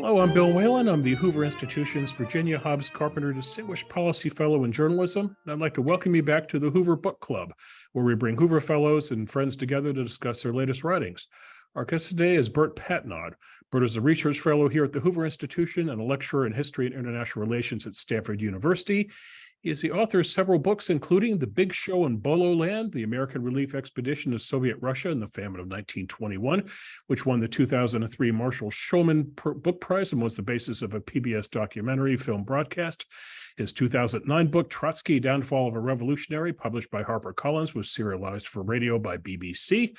Hello, I'm Bill Whalen. I'm the Hoover Institution's Virginia Hobbs Carpenter Distinguished Policy Fellow in Journalism, and I'd like to welcome you back to the Hoover Book Club, where we bring Hoover Fellows and friends together to discuss their latest writings. Our guest today is Bert Patenaude. Bert is a research fellow here at the Hoover Institution and a lecturer in history and international relations at Stanford University. He is the author of several books, including The Big Show in Bololand, the American Relief Expedition to Soviet Russia in the Famine of 1921, which won the 2003 Marshall Shulman Book Prize and was the basis of a PBS documentary film broadcast. His 2009 book, Trotsky, Downfall of a Revolutionary, published by HarperCollins, was serialized for radio by BBC.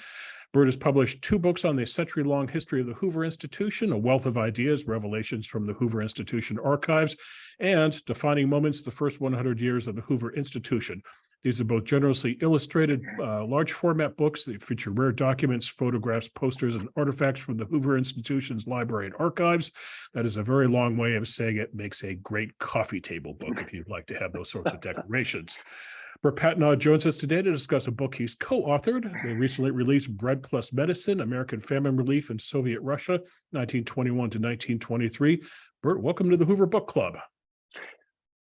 Bert has published two books on the century-long history of the Hoover Institution, A Wealth of Ideas, Revelations from the Hoover Institution Archives, and Defining Moments, The First 100 Years of the Hoover Institution. These are both generously illustrated, large format books. They feature rare documents, photographs, posters, and artifacts from the Hoover Institution's library and archives. That is a very long way of saying it makes a great coffee table book if you'd like to have those sorts of decorations. Bert Patenaude joins us today to discuss a book he's co-authored. The recently released Bread Plus Medicine, American Famine Relief in Soviet Russia, 1921 to 1923. Bert, welcome to the Hoover Book Club.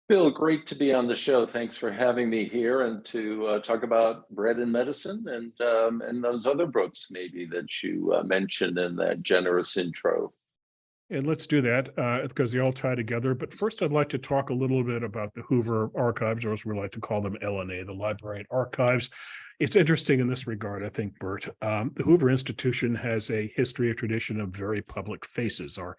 Bill, great to be on the show. Thanks for having me here and to talk about bread and medicine and those other books maybe that you mentioned in that generous intro. And let's do that because they all tie together. But first, I'd like to talk a little bit about the Hoover Archives, or as we like to call them, LNA, the Library and Archives. It's interesting in this regard, I think, Bert. The Hoover Institution has a history, a tradition of very public faces. Our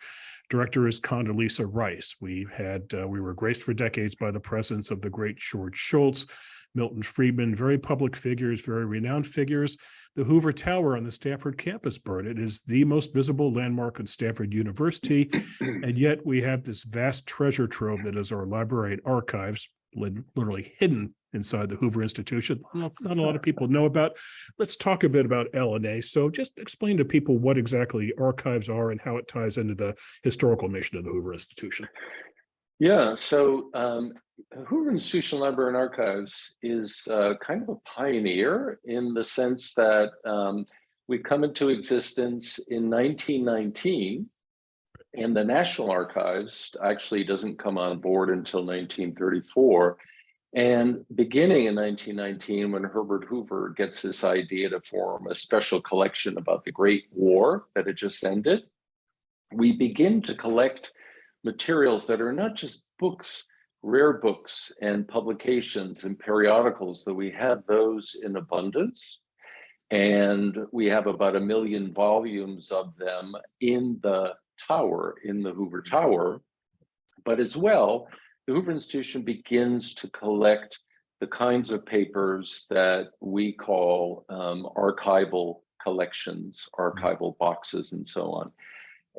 director is Condoleezza Rice. We were graced for decades by the presence of the great George Shultz, Milton Friedman, very public figures, very renowned figures. The Hoover Tower on the Stanford campus, Bert, it is the most visible landmark at Stanford University, and yet we have this vast treasure trove that is our library and archives, literally hidden inside the Hoover Institution. Not a lot of people know about. Let's talk a bit about LNA. So just explain to people what exactly archives are and how it ties into the historical mission of the Hoover Institution. Yeah, so Hoover Institution Library and Archives is kind of a pioneer in the sense that we come into existence in 1919, and the National Archives actually doesn't come on board until 1934. And beginning in 1919, when Herbert Hoover gets this idea to form a special collection about the Great War that had just ended, we begin to collect materials that are not just books, rare books and publications and periodicals, that we have those in abundance. And we have about 1 million volumes of them in the tower, in the Hoover Tower. But as well, the Hoover Institution begins to collect the kinds of papers that we call archival collections, archival boxes, and so on.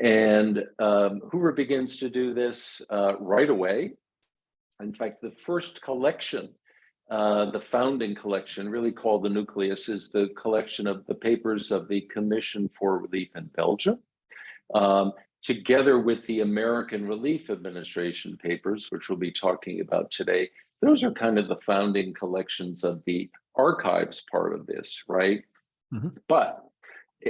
And Hoover begins to do this right away. In fact, the first collection, the founding collection, really called the Nucleus, is the collection of the papers of the Commission for Relief in Belgium, together with the American Relief Administration papers, which we'll be talking about today. Those are kind of the founding collections of the archives part of this, right? Mm-hmm. But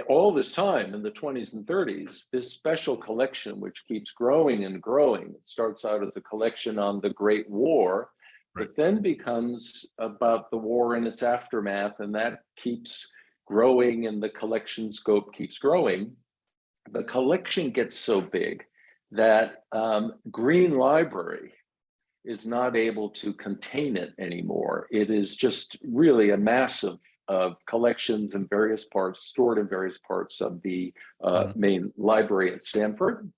all this time in the 20s and 30s, this special collection, which keeps growing and growing, it starts out as a collection on the Great War, right, but then becomes about the war and its aftermath, and that keeps growing and the collection scope keeps growing. The collection gets so big that Green Library is not able to contain it anymore. It is just really a massive of collections in various parts, stored in various parts of the main library at Stanford.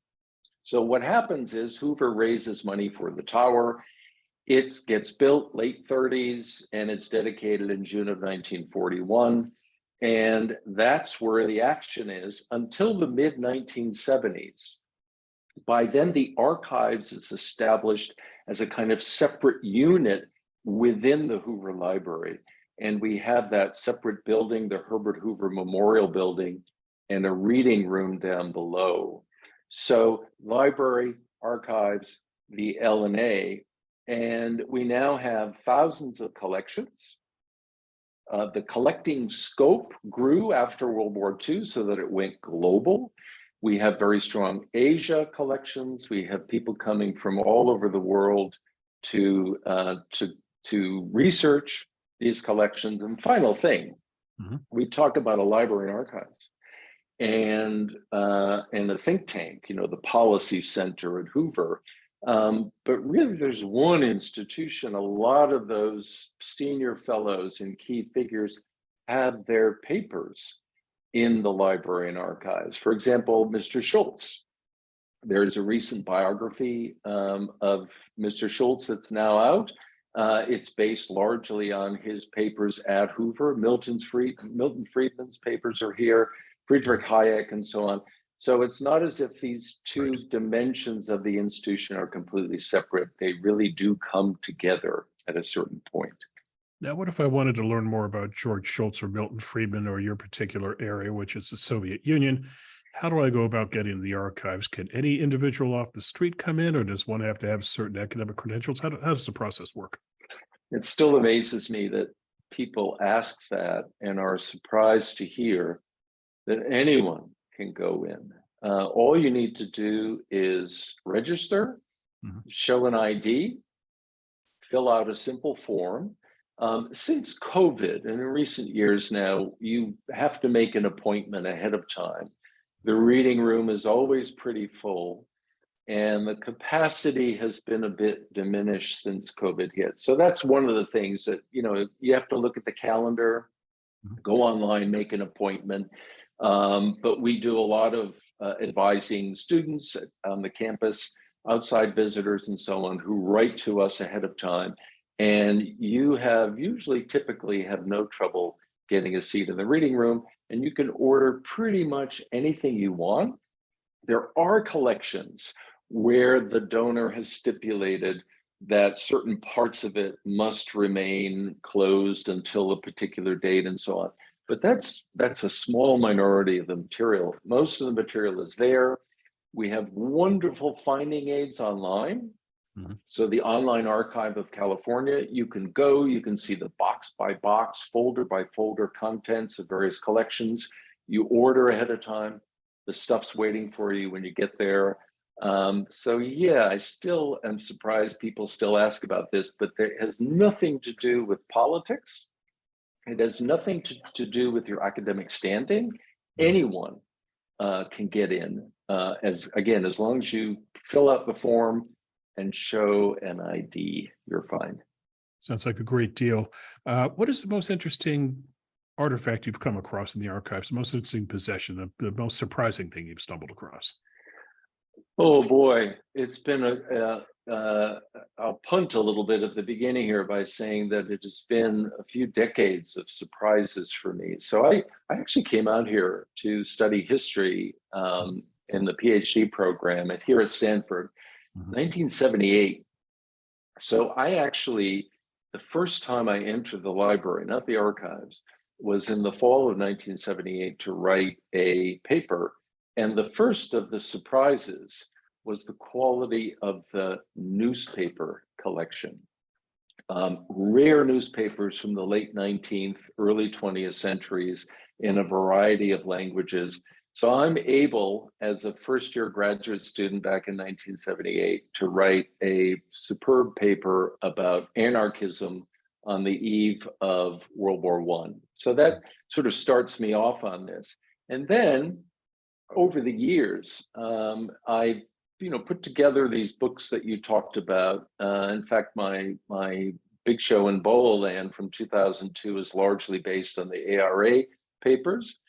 So what happens is Hoover raises money for the tower. It gets built late 30s and it's dedicated in June of 1941. And that's where the action is until the mid 1970s. By then, the archives is established as a kind of separate unit within the Hoover Library. And we have that separate building, the Herbert Hoover Memorial Building, and a reading room down below. So library, archives, the LNA, and we now have thousands of collections. The collecting scope grew after World War II so that it went global. We have very strong Asia collections. We have people coming from all over the world to research these collections. And final thing, we talk about a library and archives and a think tank, the Policy Center at Hoover. But really, there's one institution. A lot of those senior fellows and key figures have their papers in the library and archives. For example, Mr. Schultz. There's a recent biography of Mr. Schultz that's now out. It's based largely on his papers at Hoover. Milton Friedman's papers are here, Friedrich Hayek, and so on. So it's not as if these two dimensions of the institution are completely separate. They really do come together at a certain point. Now, what if I wanted to learn more about George Shultz or Milton Friedman or your particular area, which is the Soviet Union? How do I go about getting to the archives? Can any individual off the street come in, or does one have to have certain academic credentials? How does the process work? It still amazes me that people ask that and are surprised to hear that anyone can go in. All you need to do is register, show an ID, fill out a simple form. Since COVID, and in recent years now, you have to make an appointment ahead of time. The reading room is always pretty full, and the capacity has been a bit diminished since COVID hit. So that's one of the things that, you have to look at the calendar, go online, make an appointment. But we do a lot of advising students on the campus, outside visitors, and so on, who write to us ahead of time. And you typically have no trouble getting a seat in the reading room, and you can order pretty much anything you want. There are collections where the donor has stipulated that certain parts of it must remain closed until a particular date and so on. But that's a small minority of the material. Most of the material is there. We have wonderful finding aids online. So the Online Archive of California, you can see the box by box, folder by folder contents of various collections. You order ahead of time. The stuff's waiting for you when you get there. So yeah, I still am surprised people still ask about this, but it has nothing to do with politics. It has nothing to do with your academic standing. Anyone can get in, as long as you fill out the form and show an ID, you're fine. Sounds like a great deal. What is the most interesting artifact you've come across in the archives? The most interesting possession, the most surprising thing you've stumbled across? Oh boy, it's been I'll punt a little bit at the beginning here by saying that it has been a few decades of surprises for me. So I actually came out here to study history in the PhD program here at Stanford, 1978. So the first time I entered the library, not the archives, was in the fall of 1978 to write a paper. And the first of the surprises was the quality of the newspaper collection. Rare newspapers from the late 19th, early 20th centuries in a variety of languages. So I'm able, as a first-year graduate student back in 1978, to write a superb paper about anarchism on the eve of World War I. So that sort of starts me off on this. And then over the years, I put together these books that you talked about. In fact, my big show in Bololand from 2002 is largely based on the ARA papers.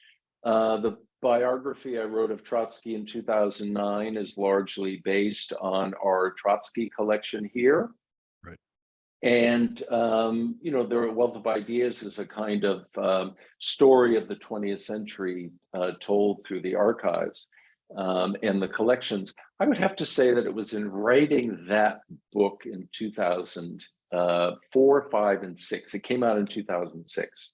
The biography I wrote of Trotsky in 2009 is largely based on our Trotsky collection here. Right. And, the Wealth of Ideas is a kind of story of the 20th century told through the archives and the collections. I would have to say that it was in writing that book in 2004, 5, and 6. It came out in 2006.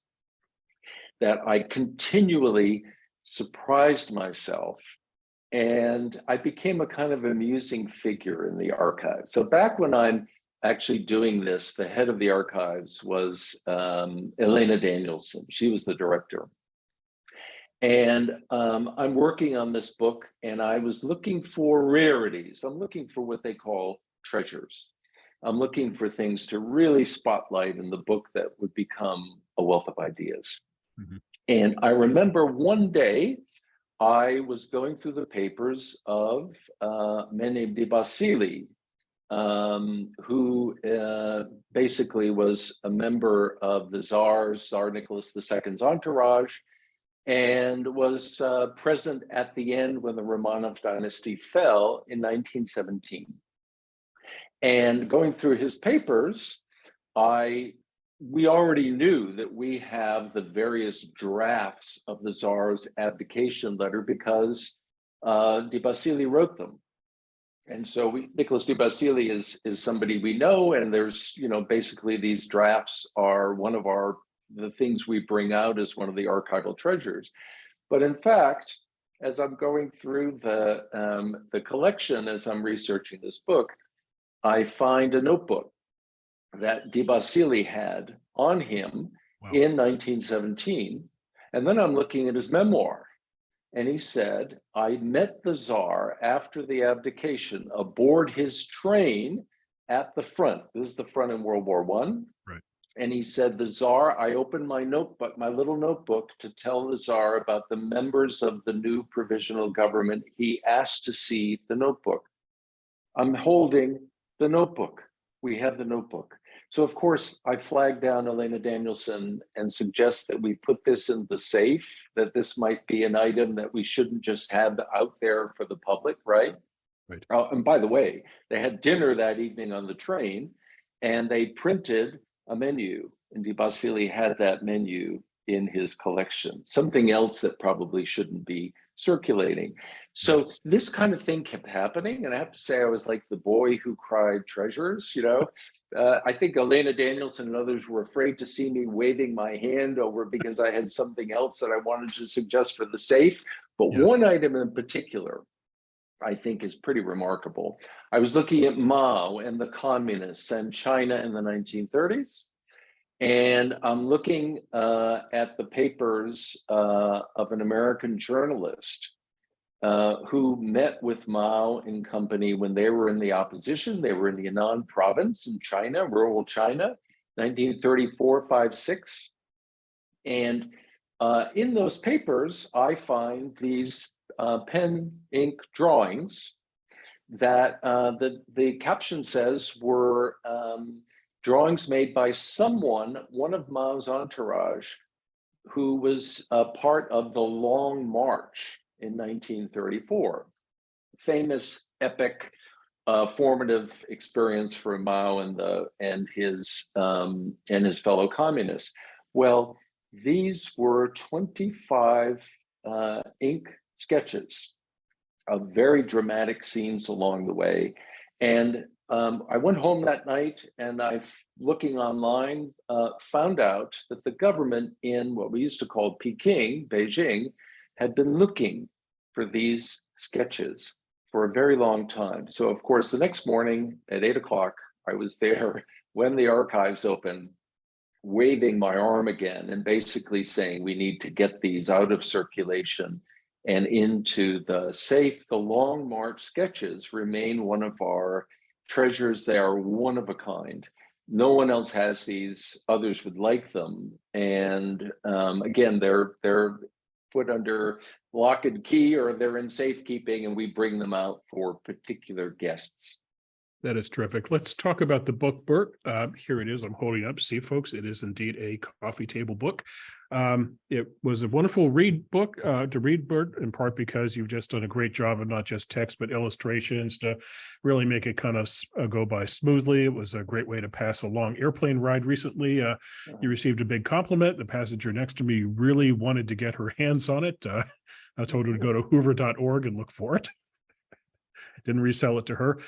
That I continually surprised myself, and I became a kind of amusing figure in the archives. So back when I'm actually doing this, the head of the archives was Elena Danielson. She was the director. And I'm working on this book, and I was looking for rarities. I'm looking for what they call treasures. I'm looking for things to really spotlight in the book that would become a wealth of ideas. Mhm. And I remember one day I was going through the papers of Mene de Basili, who basically was a member of the Tsar Nicholas II's entourage, and was present at the end when the Romanov dynasty fell in 1917. And going through his papers, we already knew that we have the various drafts of the Tsar's abdication letter because de Basili wrote them. And so Nicholas de Basili is somebody we know, and there's, basically these drafts are one of the things we bring out as one of the archival treasures. But in fact, as I'm going through the collection, as I'm researching this book, I find a notebook that de Basili had on him in 1917. And then I'm looking at his memoir. And he said, I met the Tsar after the abdication aboard his train at the front. This is the front in World War I. Right. And he said, the Tsar, I opened my notebook, my little notebook, to tell the Tsar about the members of the new provisional government. He asked to see the notebook. I'm holding the notebook. We have the notebook. So of course, I flagged down Elena Danielson and suggest that we put this in the safe, that this might be an item that we shouldn't just have out there for the public, right? Right. And by the way, they had dinner that evening on the train, and they printed a menu, and de Basili had that menu in his collection, something else that probably shouldn't be circulating. So this kind of thing kept happening. And I have to say, I was like the boy who cried treasures, I think Elena Danielson and others were afraid to see me waving my hand over because I had something else that I wanted to suggest for the safe. But one item in particular, I think, is pretty remarkable. I was looking at Mao and the communists and China in the 1930s. And I'm looking at the papers of an American journalist who met with Mao and company when they were in the opposition. They were in the Yunnan province in China, rural China, 1934, 5, 6. And in those papers, I find these pen ink drawings that the caption says were drawings made by someone, one of Mao's entourage, who was a part of the Long March in 1934. Famous, epic, formative experience for Mao and his fellow communists. Well, these were 25 ink sketches of very dramatic scenes along the way. And I went home that night, and looking online, found out that the government in what we used to call Peking, Beijing, had been looking for these sketches for a very long time. So of course, the next morning at 8 o'clock, I was there when the archives opened, waving my arm again and basically saying, we need to get these out of circulation and into the safe. The Long March sketches remain one of our treasures. They are one of a kind. No one else has these. Others would like them. And again, they're put under lock and key, or they're in safekeeping, and we bring them out for particular guests. That is terrific. Let's talk about the book, Bert. Here it is. I'm holding up. See, folks, it is indeed a coffee table book. It was a wonderful book to read, Bert, in part because you've just done a great job of not just text, but illustrations to really make it kind of go by smoothly. It was a great way to pass a long airplane ride recently. You received a big compliment. The passenger next to me really wanted to get her hands on it. I told her to go to hoover.org and look for it. Didn't resell it to her.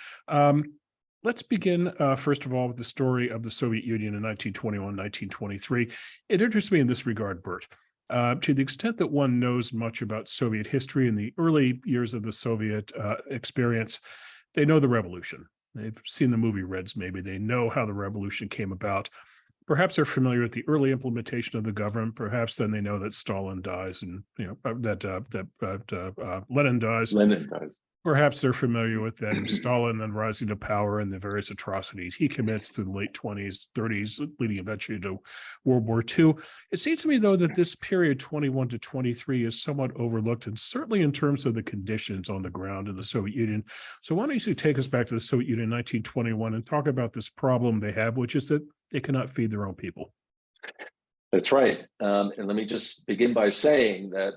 Let's begin, first of all, with the story of the Soviet Union in 1921, 1923. It interests me in this regard, Bert. To the extent that one knows much about Soviet history in the early years of the Soviet experience, they know the revolution. They've seen the movie Reds, maybe. They know how the revolution came about. Perhaps they're familiar with the early implementation of the government. Perhaps then they know that Stalin dies and Lenin dies. Lenin dies. Perhaps they're familiar with then Stalin then rising to power and the various atrocities he commits through the late 20s, 30s, leading eventually to World War II. It seems to me, though, that this period 21 to 23 is somewhat overlooked, and certainly in terms of the conditions on the ground in the Soviet Union. So why don't you take us back to the Soviet Union in 1921 and talk about this problem they have, which is that they cannot feed their own people. That's right. And let me just begin by saying that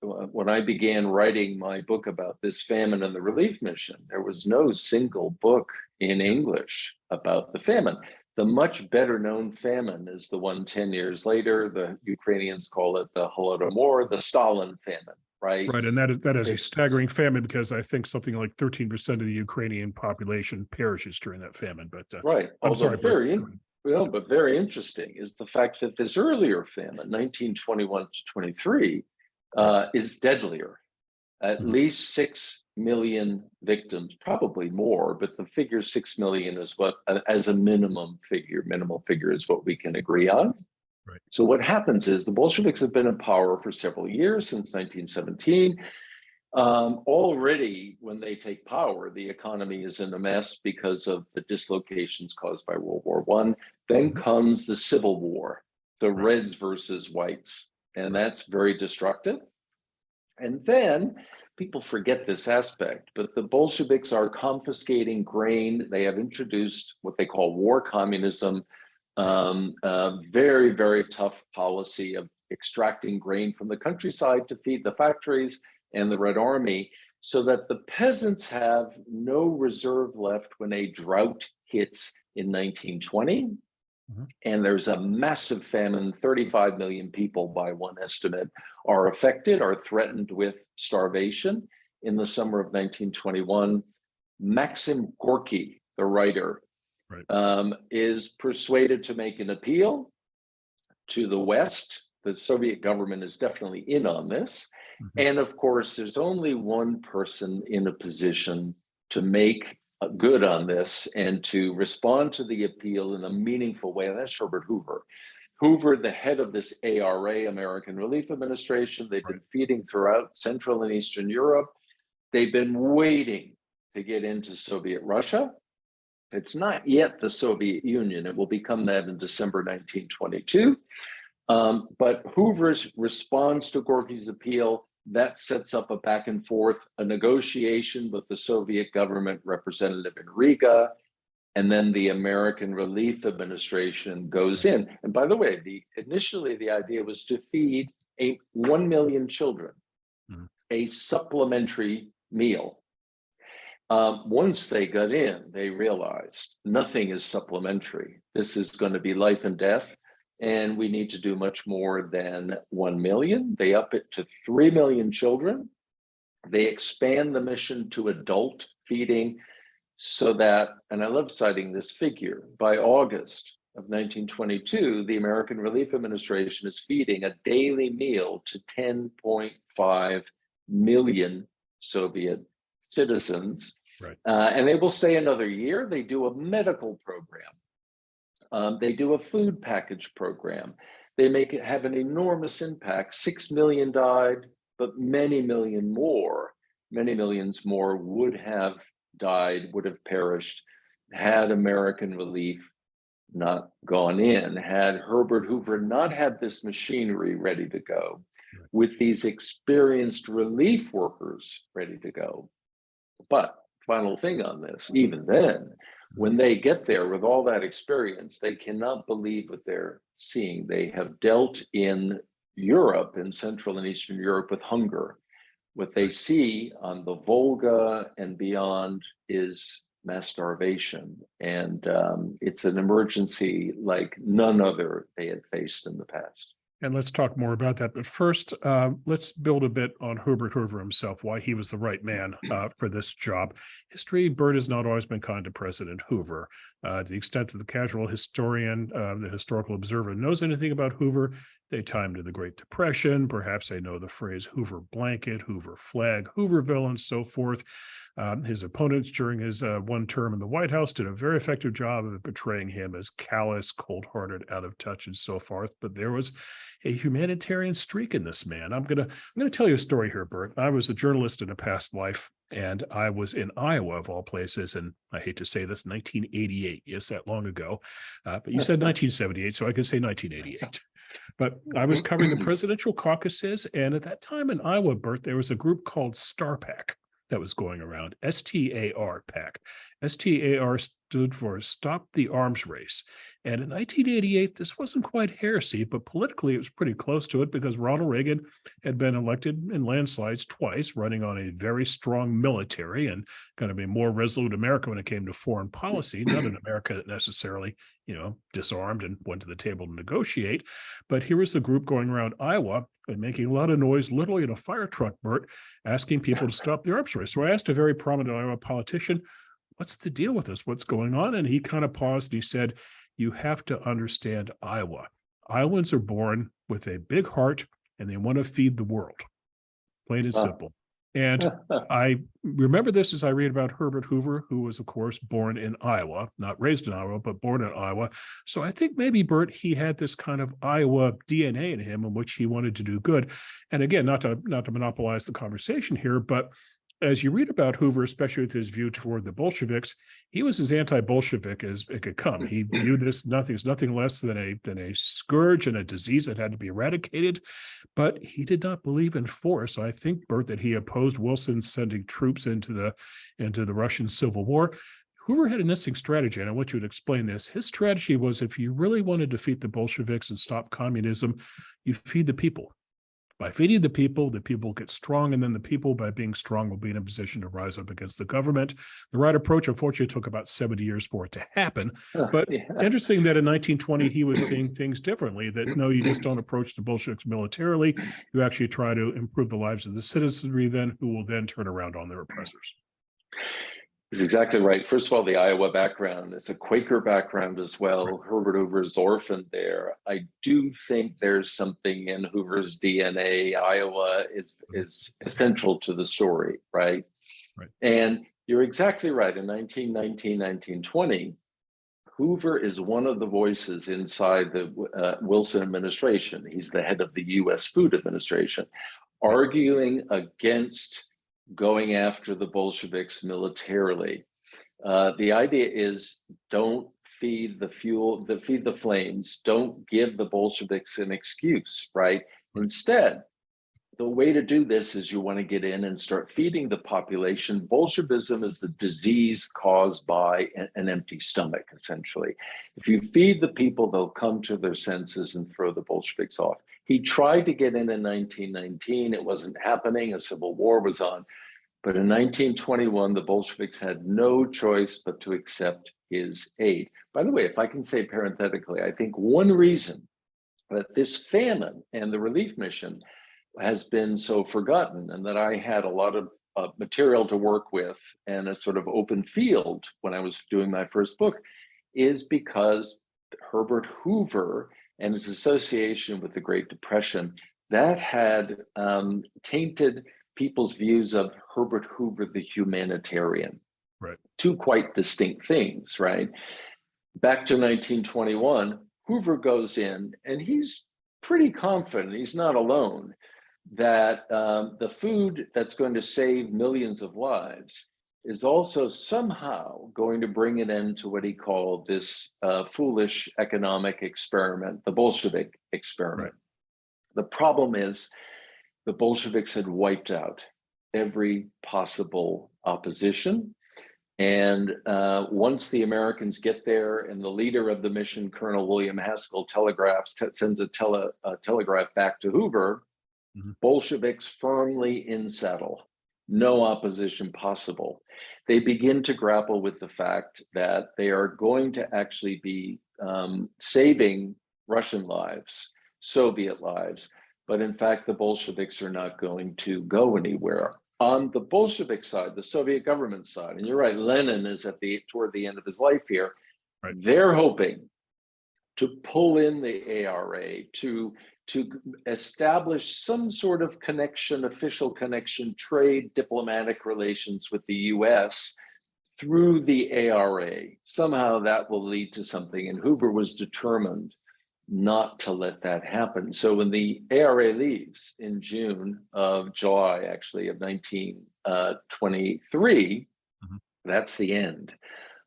when I began writing my book about this famine and the relief mission, there was no single book in English about the famine. The much better known famine is the one 10 years later. The Ukrainians call it the Holodomor, the Stalin famine, right? Right, and that is a staggering famine because I think something like 13% of the Ukrainian population perishes during that famine. But right, I'm sorry. But very interesting is the fact that this earlier famine, 1921 to 23, is deadlier. At least 6 million victims, probably more, but the figure 6 million is what, as a minimal figure is what we can agree on. Right. So what happens is the Bolsheviks have been in power for several years, since 1917. Already, when they take power, the economy is in a mess because of the dislocations caused by World War I. Then comes the Civil War, the Reds versus Whites, and that's very destructive. And then people forget this aspect, but the Bolsheviks are confiscating grain. They have introduced what they call war communism, a very, very tough policy of extracting grain from the countryside to feed the factories and the Red Army, so that the peasants have no reserve left when a drought hits in 1920. And there's a massive famine. 35 million people, by one estimate, are affected, are threatened with starvation. In the summer of 1921, Maxim Gorky, the writer, is persuaded to make an appeal to the West. The Soviet government is definitely in on this. And of course, there's only one person in a position to make good on this and to respond to the appeal in a meaningful way, and that's Herbert Hoover. Hoover, the head of this ARA, American Relief Administration, they've been feeding throughout Central and Eastern Europe. They've been waiting to get into Soviet Russia. It's not yet the Soviet Union. It will become that in December 1922. But Hoover's response to Gorky's appeal, that sets up a back and forth, a negotiation with the Soviet government representative in Riga, and then the American Relief Administration goes in. And by the way, initially the idea was to feed 1 million children a supplementary meal. Once they got in, they realized nothing is supplementary. This is going to be life and death. And we need to do much more than 1 million. They up it to 3 million children. They expand the mission to adult feeding so that, and I love citing this figure, by August of 1922, the American Relief Administration is feeding a daily meal to 10.5 million Soviet citizens. And they will stay another year. They do a medical program. They do a food package program. They have an enormous impact. 6 million died, but many millions more would have died, would have perished had American Relief not gone in, had Herbert Hoover not had this machinery ready to go, with these experienced relief workers ready to go. But final thing on this, even then, when they get there with all that experience, they cannot believe what they're seeing. They have dealt in Europe, in Central and Eastern Europe, with hunger. What they see on the Volga and beyond is mass starvation. And it's an emergency like none other they had faced in the past. And let's talk more about that. But first, let's build a bit on Herbert Hoover himself, why he was the right man for this job. History, Bert, has not always been kind to President Hoover. To the extent that the casual historian, the historical observer, knows anything about Hoover, They tie him to the Great Depression. Perhaps they know the phrase Hoover blanket, Hoover flag, Hooverville, and so forth. His opponents during his one term in the White House did a very effective job of portraying him as callous, cold-hearted, out of touch, and so forth. But there was a humanitarian streak in this man. I'm gonna tell you a story here, Bert. I was a journalist in a past life, and I was in Iowa, of all places, and I hate to say this, 1988. Yes, that long ago. But you said 1978, so I could say 1988. But I was covering the presidential caucuses, and at that time in Iowa, Bert, there was a group called STAR-PAC that was going around, STAR PAC. STAR stood for Stop the Arms Race. And in 1988, this wasn't quite heresy, but politically it was pretty close to it because Ronald Reagan had been elected in landslides twice, running on a very strong military and kind of a more resolute America when it came to foreign policy, not an America that necessarily, disarmed and went to the table to negotiate. But here was the group going around Iowa and making a lot of noise, literally in a fire truck, Bert, asking people to stop the arms race. So I asked a very prominent Iowa politician, what's the deal with this? What's going on? And he kind of paused. And he said, you have to understand Iowa. Iowans are born with a big heart and they want to feed the world. Plain and simple. And I remember this as I read about Herbert Hoover, who was, of course, born in Iowa, not raised in Iowa, but born in Iowa. So I think maybe, Bert, he had this kind of Iowa DNA in him in which he wanted to do good. And again, not to monopolize the conversation here, but as you read about Hoover, especially with his view toward the Bolsheviks, he was as anti-Bolshevik as it could come. He viewed this nothing less than a scourge and a disease that had to be eradicated, but he did not believe in force. I think, Bert, that he opposed Wilson sending troops into the Russian Civil War. Hoover had an interesting strategy, and I want you to explain this. His strategy was, if you really want to defeat the Bolsheviks and stop communism, you feed the people. By feeding the people get strong, and then the people, by being strong, will be in a position to rise up against the government. The right approach, unfortunately, took about 70 years for it to happen. But interesting that in 1920, he was seeing things differently, that no, you just don't approach the Bolsheviks militarily. You actually try to improve the lives of the citizenry then, who will then turn around on their oppressors. That's exactly right. First of all, the Iowa background is a Quaker background as well. Right. Herbert Hoover's orphaned there. I do think there's something in Hoover's DNA. Iowa is essential to the story, right? Right. And you're exactly right. In 1919, 1920, Hoover is one of the voices inside the Wilson administration. He's the head of the U.S. Food Administration, arguing against going after the Bolsheviks militarily. The idea is, don't feed the fuel, feed the flames, don't give the Bolsheviks an excuse, right? Instead, the way to do this is you want to get in and start feeding the population. Bolshevism is the disease caused by an empty stomach, essentially. If you feed the people, they'll come to their senses and throw the Bolsheviks off. He tried to get in 1919. It wasn't happening. A civil war was on. But in 1921, the Bolsheviks had no choice but to accept his aid. By the way, if I can say parenthetically, I think one reason that this famine and the relief mission has been so forgotten, and that I had a lot of material to work with and a sort of open field when I was doing my first book, is because Herbert Hoover and his association with the Great Depression, that had tainted people's views of Herbert Hoover, the humanitarian. Right. Two quite distinct things, right? Back to 1921, Hoover goes in and he's pretty confident, he's not alone, that the food that's going to save millions of lives is also somehow going to bring an end to what he called this foolish economic experiment, the Bolshevik experiment. Right. The problem is the Bolsheviks had wiped out every possible opposition. And once the Americans get there and the leader of the mission, Colonel William Haskell, sends a telegraph back to Hoover, Bolsheviks firmly in saddle, no opposition possible. They begin to grapple with the fact that they are going to actually be saving Russian lives, Soviet lives, but in fact, the Bolsheviks are not going to go anywhere. On the Bolshevik side, the Soviet government side, and you're right, Lenin is toward the end of his life here. Right. They're hoping to pull in the ARA, to to establish some sort of connection, official connection, trade, diplomatic relations with the US through the ARA. Somehow that will lead to something, and Hoover was determined not to let that happen. So when the ARA leaves in July actually of 1923, that's the end.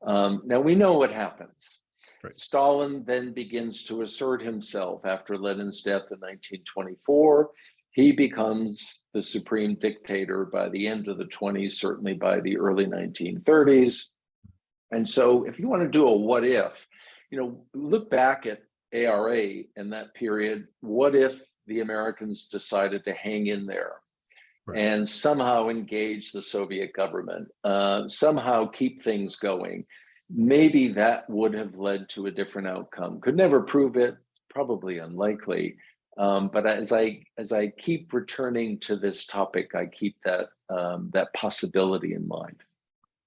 Now we know what happens. Right. Stalin then begins to assert himself after Lenin's death in 1924. He becomes the supreme dictator by the end of the 20s, certainly by the early 1930s. And so if you want to do a what if, look back at ARA in that period. What if the Americans decided to hang in there? Right. And somehow engage the Soviet government, somehow keep things going? Maybe that would have led to a different outcome. Could never prove it, probably unlikely. But as I keep returning to this topic, I keep that possibility in mind.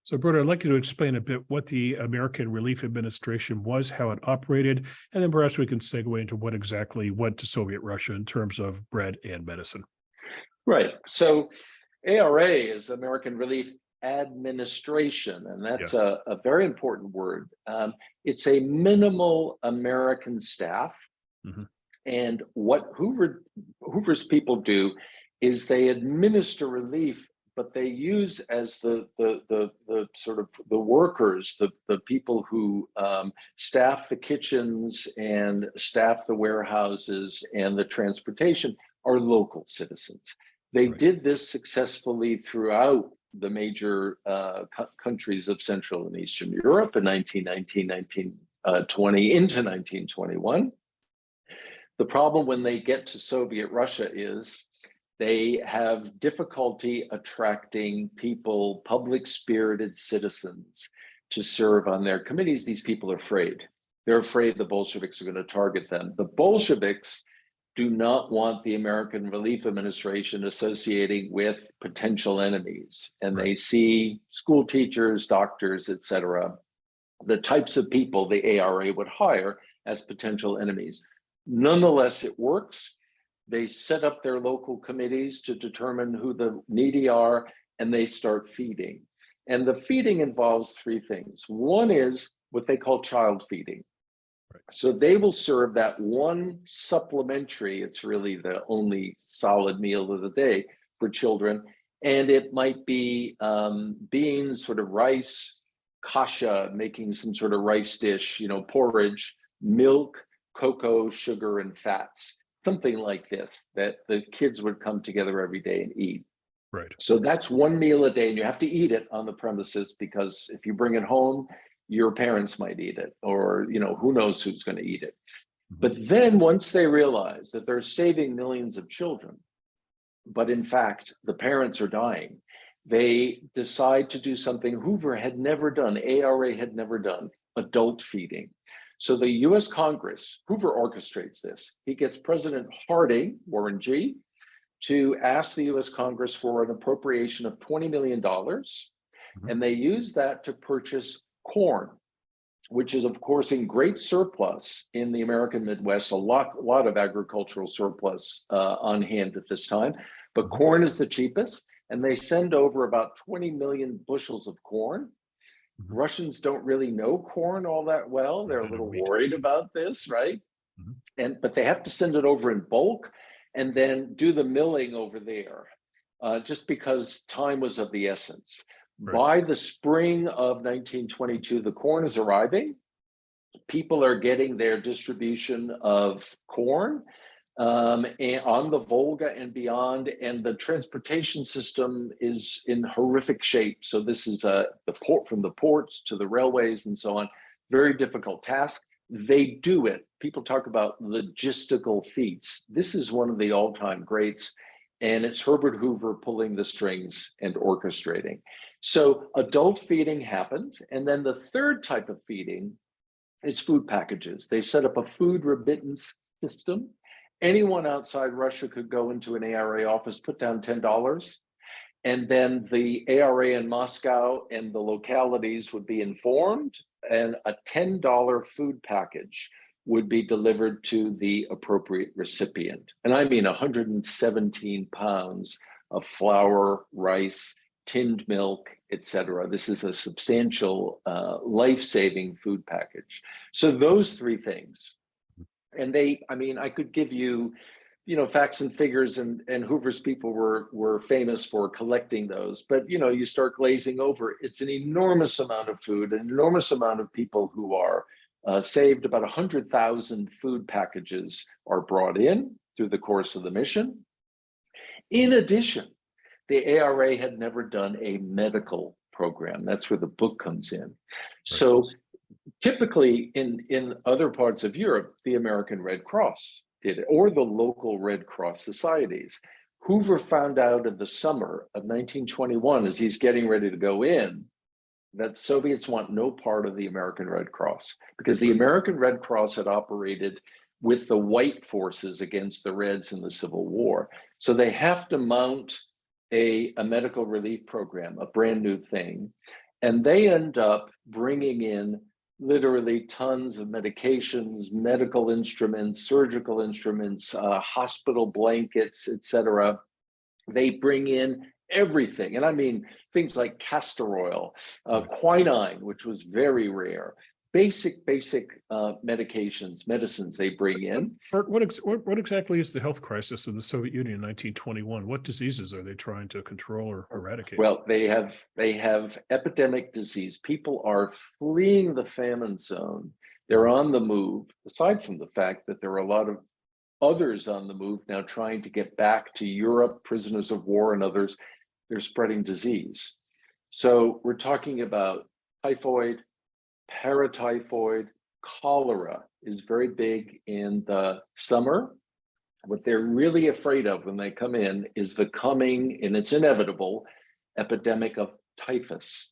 So, Bert, I'd like you to explain a bit what the American Relief Administration was, how it operated, and then perhaps we can segue into what exactly went to Soviet Russia in terms of bread and medicine. Right. So ARA is American Relief Administration, and that's yes. a very important word. It's a minimal American staff. Mm-hmm. And what Hoover's people do is they administer relief, but they use as the sort of the workers, the people who staff the kitchens and staff the warehouses and the transportation are local citizens. They right. did this successfully throughout the major countries of Central and Eastern Europe in 1919, 1920 into 1921. The problem when they get to Soviet Russia is they have difficulty attracting people, public-spirited citizens, to serve on their committees. These people are afraid. They're afraid the Bolsheviks are going to target them. The Bolsheviks do not want the American Relief Administration associating with potential enemies. And right. they see school teachers, doctors, etc., the types of people the ARA would hire as potential enemies. Nonetheless, it works. They set up their local committees to determine who the needy are, and they start feeding. And the feeding involves three things. One is what they call child feeding. Right. So they will serve that one supplementary, it's really the only solid meal of the day for children. And it might be beans, sort of rice, kasha, making some sort of rice dish, porridge, milk, cocoa, sugar, and fats. Something like this, that the kids would come together every day and eat. Right. So that's one meal a day, and you have to eat it on the premises, because if you bring it home, your parents might eat it, or who knows who's going to eat it. Mm-hmm. But then once they realize that they're saving millions of children, but in fact the parents are dying, they decide to do something Hoover had never done, ARA had never done: adult feeding. So the US Congress, Hoover orchestrates this. He gets President Harding, Warren G., to ask the US Congress for an appropriation of $20 million. Mm-hmm. And they use that to purchase corn, which is, of course, in great surplus in the American Midwest, a lot of agricultural surplus on hand at this time. But corn is the cheapest, and they send over about 20 million bushels of corn. Russians don't really know corn all that well. They're a little worried about this, right? Mm-hmm. But they have to send it over in bulk and then do the milling over there, just because time was of the essence. Right. By the spring of 1922, the corn is arriving. People are getting their distribution of corn and on the Volga and beyond, and the transportation system is in horrific shape. So this is the port, from the ports to the railways and so on. Very difficult task. They do it. People talk about logistical feats. This is one of the all-time greats, and it's Herbert Hoover pulling the strings and orchestrating. So adult feeding happens, and then the third type of feeding is food packages. They set up a food remittance system. Anyone outside Russia could go into an ARA office, put down $10, and then the ARA in Moscow and the localities would be informed, and a $10 food package would be delivered to the appropriate recipient. And I mean 117 pounds of flour, rice, tinned milk, etc. This is a substantial life-saving food package. So those three things. And I could give you, facts and figures, and Hoover's people were famous for collecting those. But, you start glazing over, it's an enormous amount of food, an enormous amount of people who are saved. About 100,000 food packages are brought in through the course of the mission. In addition, the ARA had never done a medical program. That's where the book comes in. Right. So typically in other parts of Europe, the American Red Cross did it, or the local Red Cross societies. Hoover found out in the summer of 1921, as he's getting ready to go in, that the Soviets want no part of the American Red Cross, because the American Red Cross had operated with the white forces against the Reds in the Civil War. So they have to mount a medical relief program, a brand new thing. And they end up bringing in literally tons of medications, medical instruments, surgical instruments, hospital blankets, etc. They bring in everything. And I mean, things like castor oil, quinine, which was very rare, basic medicines they bring in. What exactly is the health crisis of the Soviet Union in 1921? What diseases are they trying to control or eradicate? Well, they have epidemic disease. People are fleeing the famine zone. They're on the move, aside from the fact that there are a lot of others on the move now trying to get back to Europe, prisoners of war and others. They're spreading disease. So we're talking about typhoid, paratyphoid, cholera is very big in the summer. What they're really afraid of when they come in is the coming, and it's inevitable, epidemic of typhus.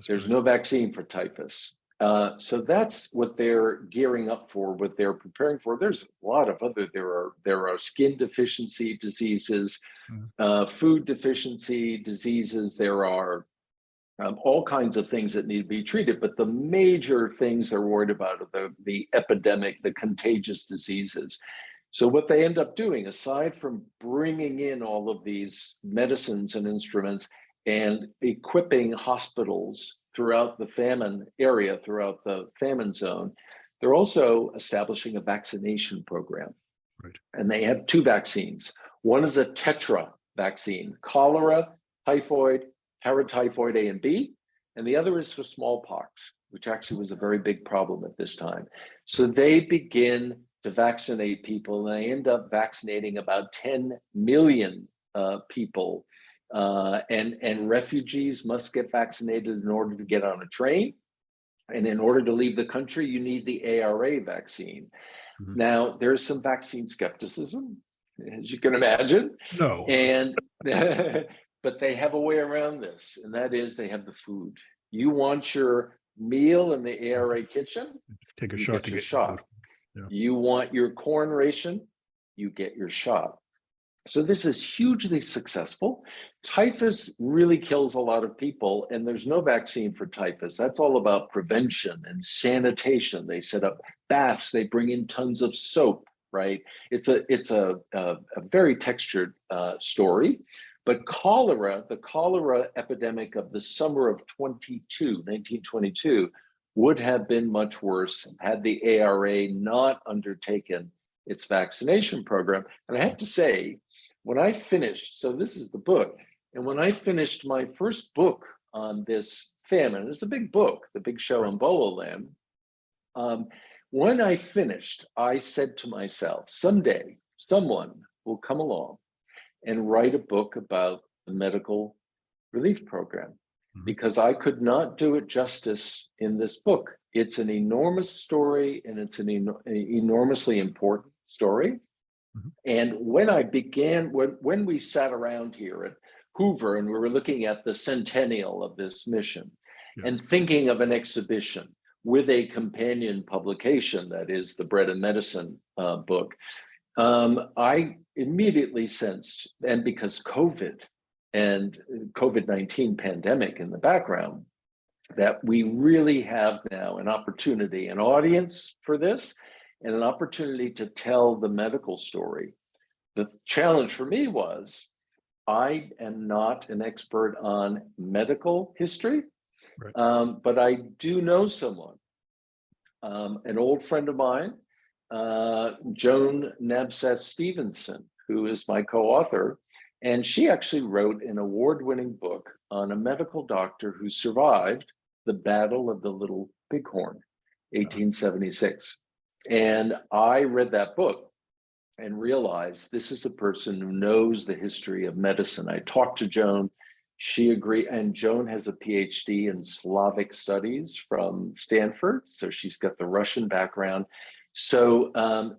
There's no vaccine for typhus. So that's what they're gearing up for, what they're preparing for. There's a lot of other, there are skin deficiency diseases, food deficiency diseases. There are all kinds of things that need to be treated, but the major things they're worried about are the epidemic, the contagious diseases. So what they end up doing, aside from bringing in all of these medicines and instruments and equipping hospitals throughout the famine area, throughout the famine zone, they're also establishing a vaccination program. Right. And they have two vaccines. One is a tetra vaccine, cholera, typhoid, paratyphoid A and B, and the other is for smallpox, which actually was a very big problem at this time. So they begin to vaccinate people, and they end up vaccinating about 10 million people. And refugees must get vaccinated in order to get on a train. And in order to leave the country, you need the ARA vaccine. Mm-hmm. Now, there's some vaccine skepticism, as you can imagine. No. And but they have a way around this, and that is they have the food. You want your meal in the ARA kitchen? Take a shot to get shot. Yeah. You want your corn ration? You get your shot. So this is hugely successful. Typhus really kills a lot of people, and there's no vaccine for typhus. That's all about prevention and sanitation. They set up baths. They bring in tons of soap, right? It's a very textured story. But cholera, the cholera epidemic of the summer of 1922, would have been much worse had the ARA not undertaken its vaccination program. And I have to say, when I finished, so this is the book, and when I finished my first book on this famine, it's a big book, The Big Show in Bololand. When I finished, I said to myself, someday someone will come along and write a book about the medical relief program, because I could not do it justice in this book. It's an enormous story, and it's an enormously important story. And when I began, when we sat around here at Hoover and we were looking at the centennial of this mission, and thinking of an exhibition with a companion publication, that is the Bread and Medicine book, I immediately sensed, and because COVID and COVID-19 pandemic in the background, that we really have now an opportunity, an audience for this, and an opportunity to tell the medical story. The challenge for me was I am not an expert on medical history, Right. but I do know someone, an old friend of mine, Joan Nabseth Stevenson, who is my co-author, and she actually wrote an award-winning book on a medical doctor who survived the Battle of the Little Bighorn, 1876. And I read that book and realized this is a person who knows the history of medicine. I talked to Joan, she agreed, and Joan has a PhD in Slavic studies from Stanford, so she's got the Russian background. So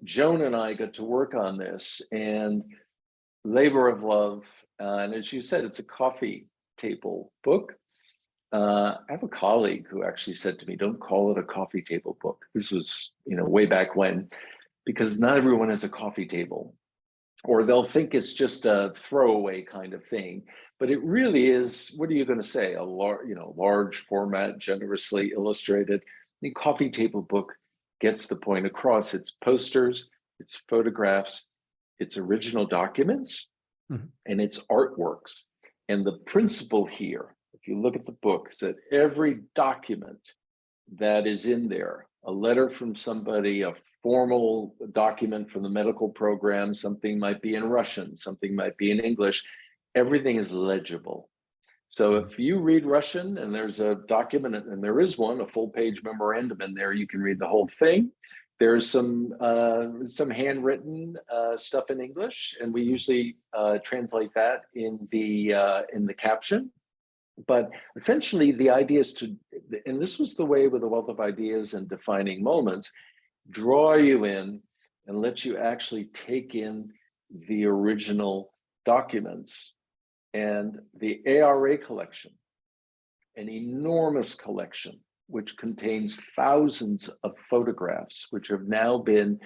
Joan and I got to work on this, and labor of love, and as you said, it's a coffee table book. I have a colleague who actually said to me, don't call it a coffee table book. This was, way back when, because not everyone has a coffee table, or they'll think it's just a throwaway kind of thing. But it really is, what are you going to say? A large format, generously illustrated. The coffee table book gets the point across. It's posters, it's photographs, it's original documents, and it's artworks. And the principle here, if you look at the book, is that every document that is in there, a letter from somebody, a formal document from the medical program, something might be in Russian, something might be in English, everything is legible. So if you read Russian and there's a document, and there is one, a full page memorandum in there, you can read the whole thing. There's some handwritten stuff in English, and we usually translate that in the caption. But essentially, the idea is to, and this was the way with the wealth of ideas and defining moments, draw you in and let you actually take in the original documents. And the ARA collection, an enormous collection, which contains thousands of photographs, which have now been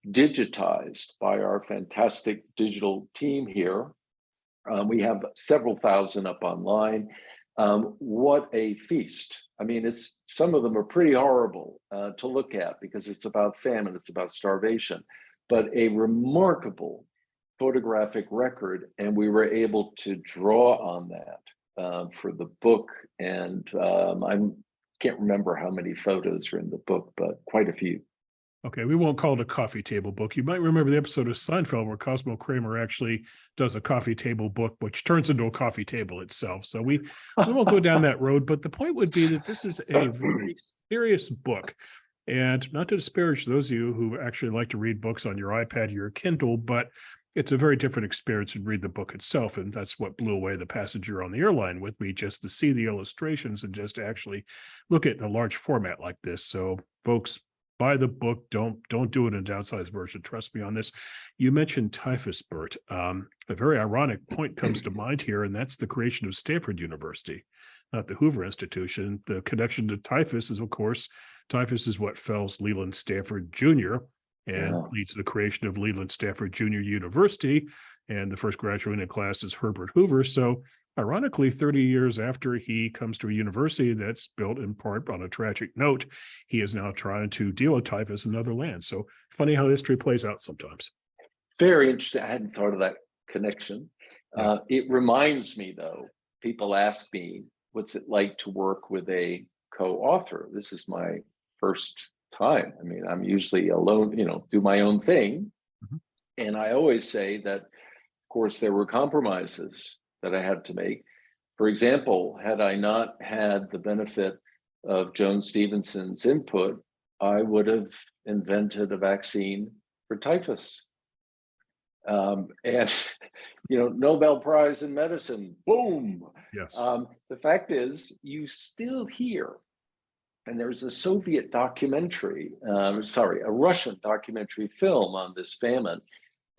digitized by our fantastic digital team here. We have several thousand up online. What a feast. I mean, some of them are pretty horrible to look at because it's about famine, it's about starvation, but a remarkable photographic record. And we were able to draw on that for the book. And I can't remember how many photos are in the book, but quite a few. Okay, we won't call it a coffee table book. You might remember the episode of Seinfeld where Cosmo Kramer actually does a coffee table book, which turns into a coffee table itself. So we won't go down that road. But the point would be that this is a very serious book. And not to disparage those of you who actually like to read books on your iPad or your Kindle, but it's a very different experience to read the book itself. And that's what blew away the passenger on the airline with me, just to see the illustrations and just to actually look at a large format like this. So folks, buy the book. Don't do it in a downsized version. Trust me on this. You mentioned typhus, Bert. A very ironic point comes to mind here, and that's the creation of Stanford University, not the Hoover Institution. The connection to typhus is, of course, typhus is what fells Leland Stanford Jr. and leads to the creation of Leland Stanford Jr. University. And the first graduating class is Herbert Hoover. So ironically, 30 years after he comes to a university that's built in part on a tragic note, he is now trying to deal with typhus in other lands. So funny how history plays out sometimes. Very interesting. I hadn't thought of that connection. Yeah. It reminds me, though, people ask me, what's it like to work with a co-author? This is my first time. I mean, I'm usually alone, do my own thing. And I always say that, of course, there were compromises that I had to make. For example, had I not had the benefit of Joan Stevenson's input, I would have invented a vaccine for typhus. And, Nobel Prize in medicine, boom. Yes. The fact is, you still hear, and there's a Soviet documentary, a Russian documentary film on this famine.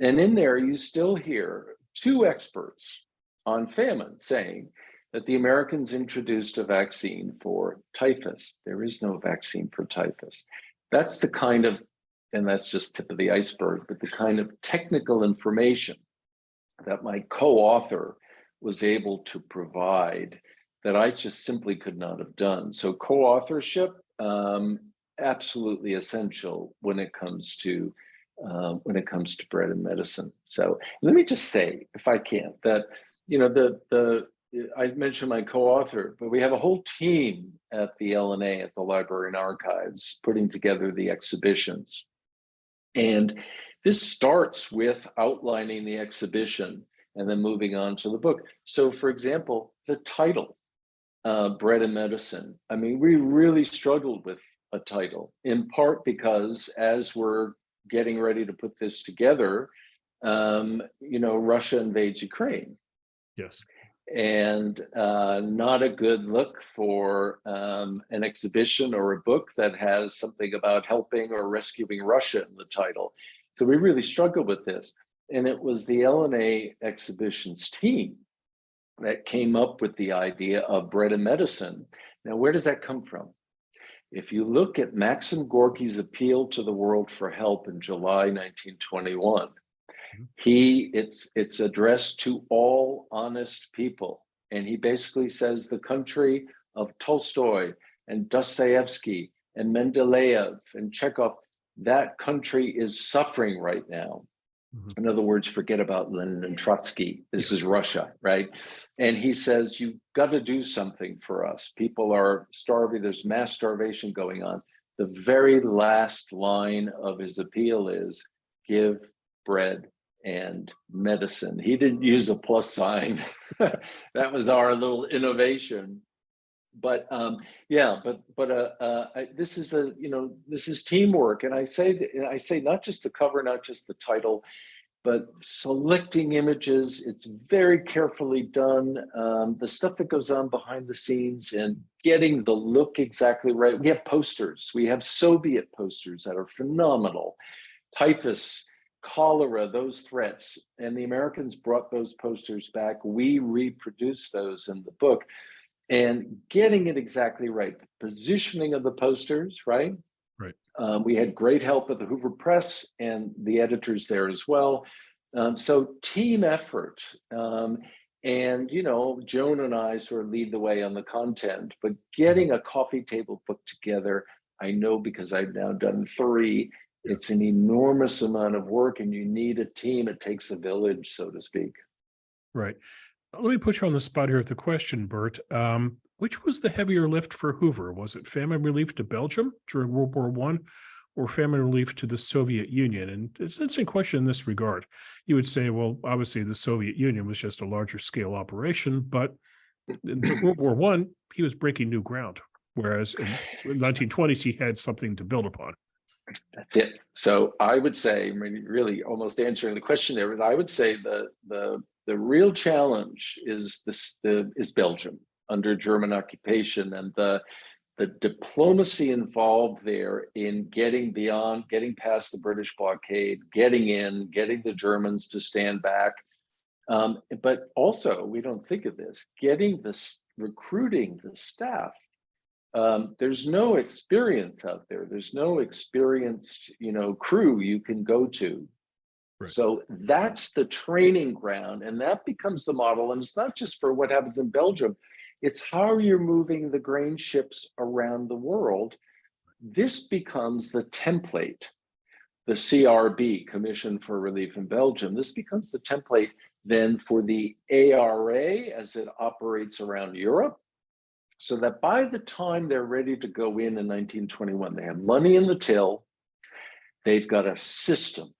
And in there, you still hear two experts on famine saying that the Americans introduced a vaccine for typhus. There is no vaccine for typhus. That's the kind of, and that's just tip of the iceberg, but the kind of technical information that my co-author was able to provide that I just simply could not have done. So co-authorship, absolutely essential when it comes to bread and medicine. So let me just say, if I can, that I mentioned my co-author, but we have a whole team at the LNA, at the Library and Archives, putting together the exhibitions. And this starts with outlining the exhibition and then moving on to the book. So, for example, the title, Bread and Medicine. I mean, we really struggled with a title, in part because as we're getting ready to put this together, Russia invades Ukraine. Yes. And not a good look for an exhibition or a book that has something about helping or rescuing Russia in the title. So we really struggled with this. And it was the LNA exhibitions team that came up with the idea of bread and medicine. Now, where does that come from? If you look at Maxim Gorky's appeal to the world for help in July 1921, it's addressed to all honest people. And he basically says the country of Tolstoy and Dostoevsky and Mendeleev and Chekhov, that country is suffering right now. In other words, forget about Lenin and Trotsky. This is Russia, right? And he says, you've got to do something for us. People are starving. There's mass starvation going on. The very last line of his appeal is, give bread and medicine. He didn't use a plus sign. That was our little innovation. But this is teamwork. And I say not just the cover, not just the title, but selecting images. It's very carefully done. The stuff that goes on behind the scenes and getting the look exactly right. We have posters. We have Soviet posters that are phenomenal. Typhus, cholera, those threats. And the Americans brought those posters back. We reproduced those in the book. And getting it exactly right, the positioning of the posters, right? Right. We had great help at the Hoover Press and the editors there as well. So team effort. And, Joan and I sort of lead the way on the content, but getting a coffee table book together, I know because I've now done 3, it's an enormous amount of work and you need a team. It takes a village, so to speak. Right. Let me put you on the spot here with the question, Bert. Which was the heavier lift for Hoover? Was it famine relief to Belgium during World War I or famine relief to the Soviet Union? And it's an interesting question in this regard. You would say, well, obviously the Soviet Union was just a larger scale operation, but in World War I, he was breaking new ground, whereas in the 1920s, he had something to build upon. That's it. So I would say, really almost answering the question there, but I would say the real challenge is Belgium under German occupation, and the diplomacy involved there in getting past the British blockade, getting the Germans to stand back. But also, we don't think of this, recruiting the staff. There's no experience out there. There's no experienced, crew you can go to. Right. So that's the training ground, and that becomes the model. And it's not just for what happens in Belgium, it's how you're moving the grain ships around the world. This becomes the template, the CRB, Commission for Relief in Belgium. This becomes the template then for the ARA as it operates around Europe, so that by the time they're ready to go in 1921, they have money in the till, they've got a system.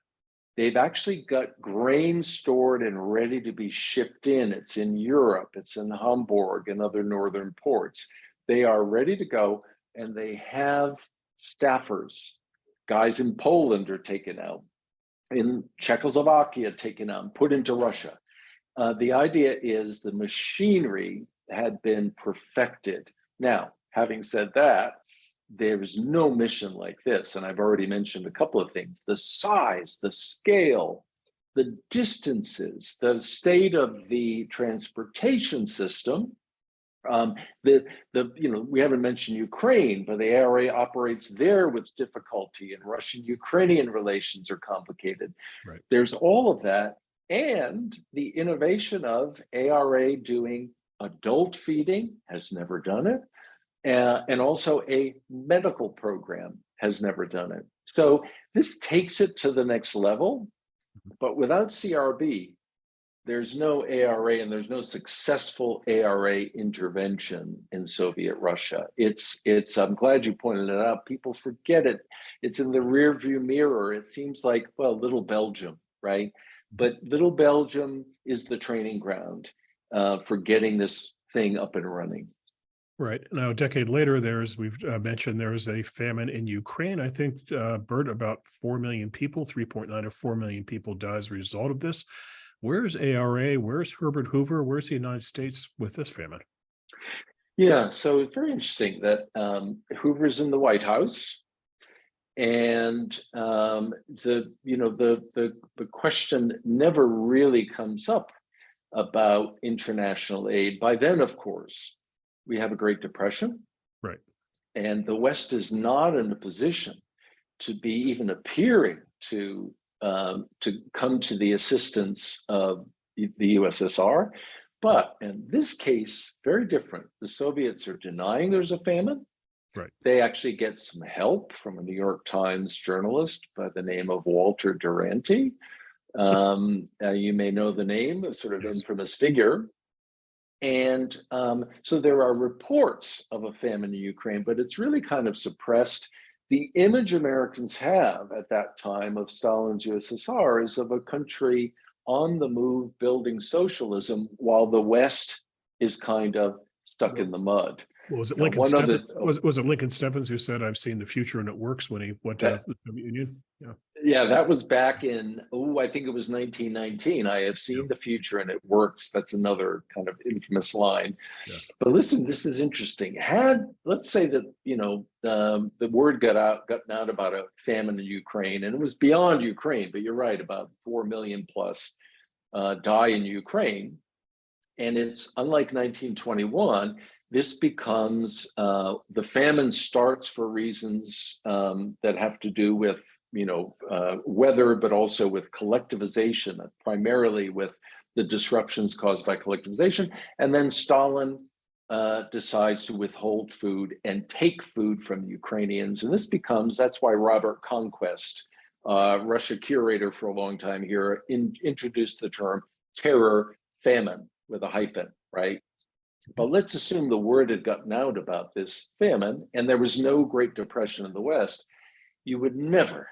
They've actually got grain stored and ready to be shipped in. It's in Europe, it's in Hamburg and other northern ports. They are ready to go, and they have staffers. Guys in Poland are taken out, in Czechoslovakia taken out and put into Russia. The idea is the machinery had been perfected. Now, having said that, there's no mission like this. And I've already mentioned a couple of things: the size, the scale, the distances, the state of the transportation system. We haven't mentioned Ukraine, but the ARA operates there with difficulty, and Russian-Ukrainian relations are complicated. Right. There's all of that, and the innovation of ARA doing adult feeding, has never done it, and also a medical program. has never done it. So this takes it to the next level, but without CRB, there's no ARA and there's no successful ARA intervention in Soviet Russia. I'm glad you pointed it out. People forget it. It's in the rearview mirror. It seems like, well, little Belgium, right? But little Belgium is the training ground for getting this thing up and running. Right. Now, a decade later, we've mentioned there is a famine in Ukraine. I think, Bert, about 4 million people, 3.9 or 4 million people die as a result of this. Where's ARA? Where's Herbert Hoover? Where's the United States with this famine? Yeah, so it's very interesting that Hoover's in the White House, and the question never really comes up about international aid. By then, of course, we have a Great Depression, right? And the West is not in a position to be even appearing to come to the assistance of the USSR. But in this case, very different. The Soviets are denying there's a famine. Right. They actually get some help from a New York Times journalist by the name of Walter Duranty. You may know the name, a sort of infamous figure. And so there are reports of a famine in Ukraine, but it's really kind of suppressed. The image Americans have at that time of Stalin's USSR is of a country on the move building socialism while the West is kind of stuck in the mud. Well, was it Lincoln Steffens? Was it Lincoln Steffens who said, "I've seen the future and it works" when he went to the Soviet Union? Yeah, that was back in, I think it was 1919. I have seen the future and it works. That's another kind of infamous line. Yes. But listen, this is interesting. Let's say that, the word got out about a famine in Ukraine, and it was beyond Ukraine, but you're right, about 4 million plus die in Ukraine. And it's unlike 1921, this becomes, the famine starts for reasons that have to do with, weather, but also with collectivization, primarily with the disruptions caused by collectivization. And then Stalin decides to withhold food and take food from the Ukrainians. And that's why Robert Conquest, Russia curator for a long time here, introduced the term terror famine with a hyphen, right? But let's assume the word had gotten out about this famine and there was no Great Depression in the West. You would never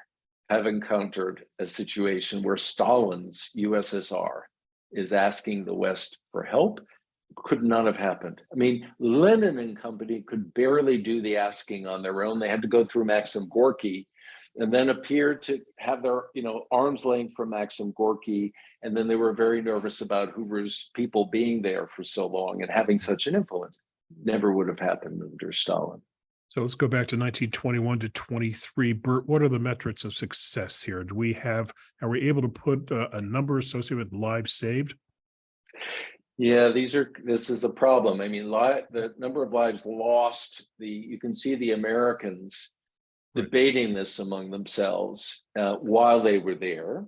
have encountered a situation where Stalin's USSR is asking the West for help. Could not have happened. I mean, Lenin and company could barely do the asking on their own. They had to go through Maxim Gorky and then appeared to have their, arm's length from Maxim Gorky. And then they were very nervous about Hoover's people being there for so long and having such an influence. Never would have happened under Stalin. So let's go back to 1921 to 23. Bert, what are the metrics of success here? Are we able to put a number associated with lives saved? Yeah, this is a problem. I mean, the number of lives lost, you can see the Americans debating this among themselves while they were there,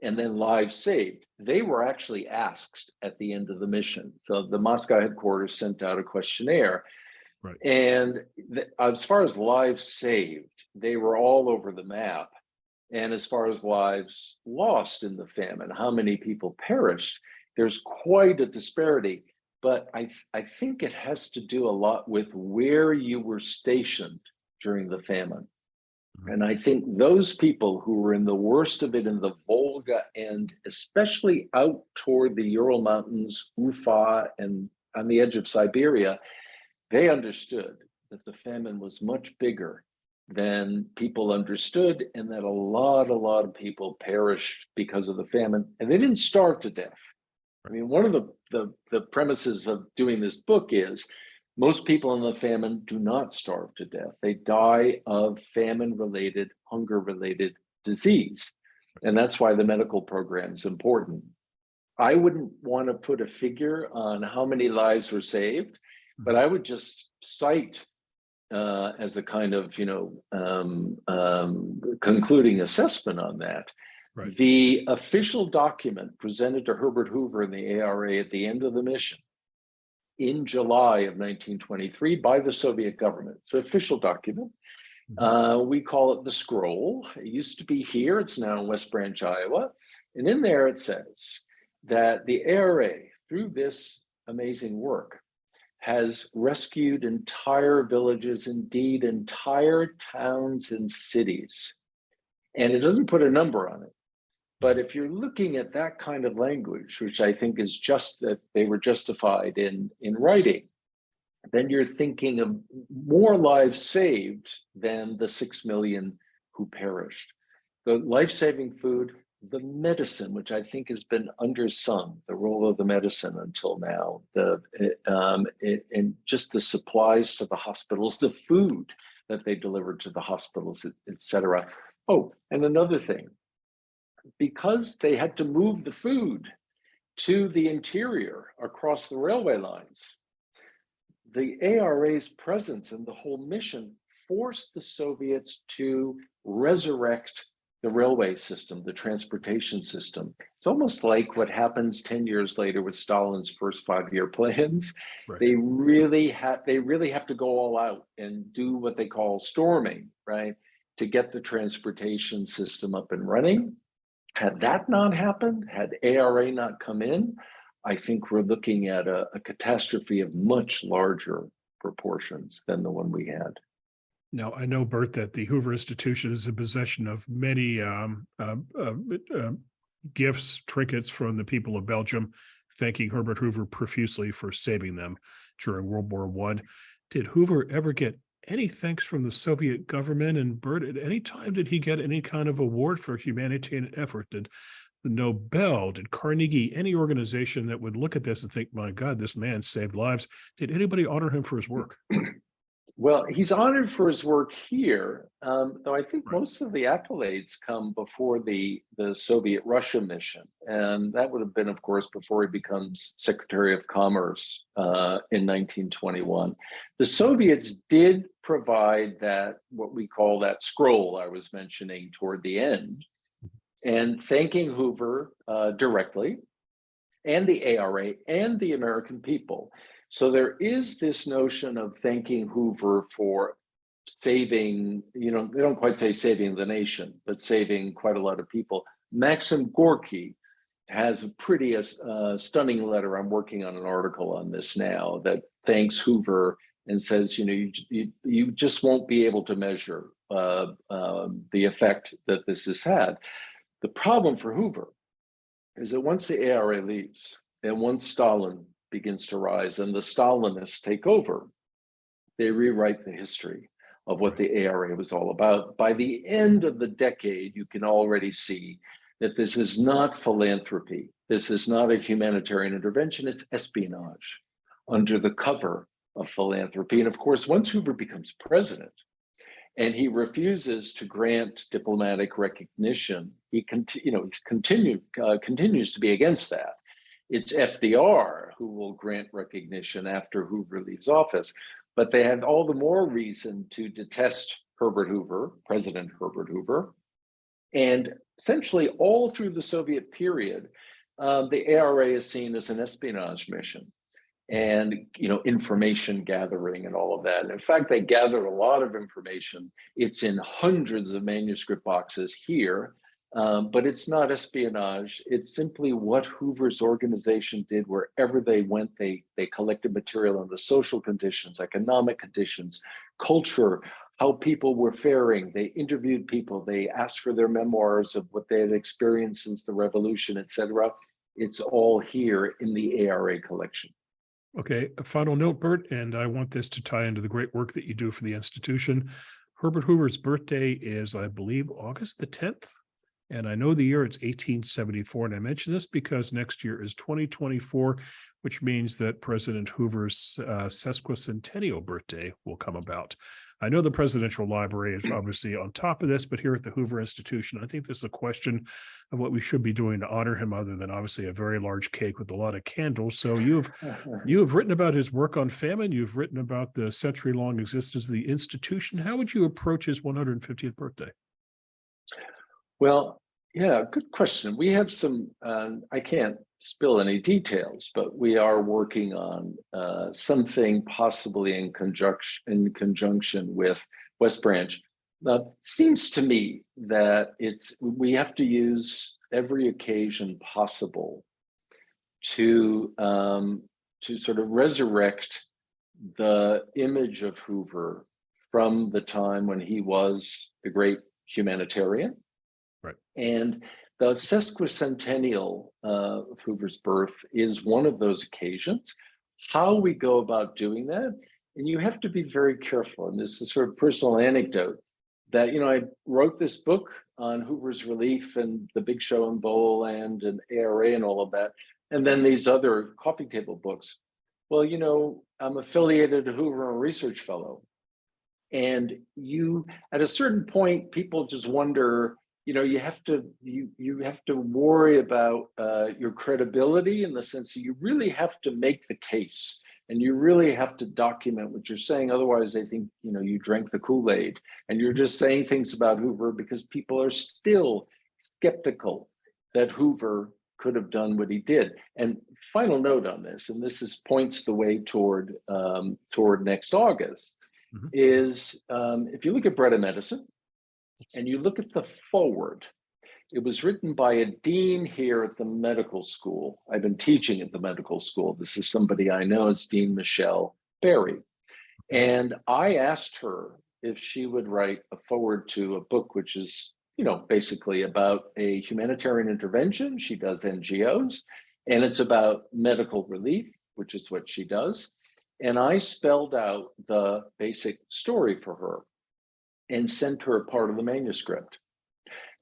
and then lives saved. They were actually asked at the end of the mission. So the Moscow headquarters sent out a questionnaire. Right. And as far as lives saved, they were all over the map. And as far as lives lost in the famine, how many people perished, there's quite a disparity. But I think it has to do a lot with where you were stationed during the famine. And I think those people who were in the worst of it in the Volga and especially out toward the Ural Mountains, Ufa, and on the edge of Siberia, they understood that the famine was much bigger than people understood, and that a lot of people perished because of the famine, and they didn't starve to death. I mean, one of the premises of doing this book is most people in the famine do not starve to death. They die of famine-related, hunger-related disease. And that's why the medical program is important. I wouldn't want to put a figure on how many lives were saved, but I would just cite as a kind of, concluding assessment on that. Right. The official document presented to Herbert Hoover and the ARA at the end of the mission in July of 1923 by the Soviet government. It's an official document. We call it the scroll. It used to be here. It's now in West Branch, Iowa. And in there it says that the ARA, through this amazing work, has rescued entire villages, indeed entire towns and cities. And it doesn't put a number on it. But if you're looking at that kind of language, which I think is just that they were justified in writing, then you're thinking of more lives saved than the 6 million who perished. The life-saving food, the medicine, which I think has been undersung, the role of the medicine until now, and just the supplies to the hospitals, the food that they delivered to the hospitals, et cetera. Oh, and another thing, because they had to move the food to the interior across the railway lines, the ARA's presence and the whole mission forced the Soviets to resurrect the railway system, the transportation system. It's almost like what happens 10 years later with Stalin's first 5-year plans. Right. They really have to go all out and do what they call storming, right, to get the transportation system up and running. Had that not happened, had ARA not come in, I think we're looking at a catastrophe of much larger proportions than the one we had. Now, I know, Bert, that the Hoover Institution is in possession of many gifts, trinkets from the people of Belgium, thanking Herbert Hoover profusely for saving them during World War I. Did Hoover ever get any thanks from the Soviet government? And Bert, at any time did he get any kind of award for humanitarian effort? Did the Nobel, did Carnegie, any organization that would look at this and think, my God, this man saved lives, did anybody honor him for his work? Well, he's honored for his work here, though I think most of the accolades come before the Soviet Russia mission. And that would have been, of course, before he becomes Secretary of Commerce in 1921. The Soviets did provide that, what we call that scroll I was mentioning toward the end, and thanking Hoover directly, and the ARA and the American people. So there is this notion of thanking Hoover for saving, they don't quite say saving the nation, but saving quite a lot of people. Maxim Gorky has a pretty stunning letter. I'm working on an article on this now that thanks Hoover and says, you just won't be able to measure the effect that this has had. The problem for Hoover is that once the ARA leaves and once Stalin begins to rise and the Stalinists take over, they rewrite the history of what the ARA was all about. By the end of the decade, you can already see that this is not philanthropy. This is not a humanitarian intervention, it's espionage under the cover of philanthropy. And of course, once Hoover becomes president and he refuses to grant diplomatic recognition, he continues to be against that. It's FDR who will grant recognition after Hoover leaves office, but they had all the more reason to detest Herbert Hoover, President Herbert Hoover. And essentially all through the Soviet period, the ARA is seen as an espionage mission and information gathering and all of that. And in fact, they gathered a lot of information. It's in hundreds of manuscript boxes here. But it's not espionage. It's simply what Hoover's organization did wherever they went. They collected material on the social conditions, economic conditions, culture, how people were faring. They interviewed people. They asked for their memoirs of what they had experienced since the revolution, et cetera. It's all here in the ARA collection. Okay, a final note, Bert, and I want this to tie into the great work that you do for the institution. Herbert Hoover's birthday is, I believe, August the 10th. And I know the year it's 1874. And I mention this because next year is 2024, which means that President Hoover's sesquicentennial birthday will come about. I know the Presidential Library is obviously on top of this, but here at the Hoover Institution, I think there's a question of what we should be doing to honor him other than obviously a very large cake with a lot of candles. So you have written about his work on famine. You've written about the century-long existence of the institution. How would you approach his 150th birthday? Well, yeah, good question. We have some, I can't spill any details, but we are working on something possibly in conjunction with West Branch. Now, it seems to me that we have to use every occasion possible to sort of resurrect the image of Hoover from the time when he was the great humanitarian. Right. And the sesquicentennial of Hoover's birth is one of those occasions. How we go about doing that, and you have to be very careful. And this is a sort of personal anecdote that, I wrote this book on Hoover's Relief and the Big Show in Bololand and ARA and all of that, and then these other coffee table books. Well, I'm affiliated to Hoover and a research fellow. And at a certain point, people just wonder, you have to worry about your credibility, in the sense that you really have to make the case, and you really have to document what you're saying. Otherwise, they think, you drank the Kool-Aid and you're just saying things about Hoover because people are still skeptical that Hoover could have done what he did. And final note on this, and this points the way toward next August, is if you look at Bread and Medicine and you look at the foreword, it was written by a dean here at the medical school. I've been teaching at the medical school. This is somebody I know, is Dean Michelle Berry. And I asked her if she would write a foreword to a book which is, basically about a humanitarian intervention. She does NGOs, and it's about medical relief, which is what she does. And I spelled out the basic story for her and sent her a part of the manuscript.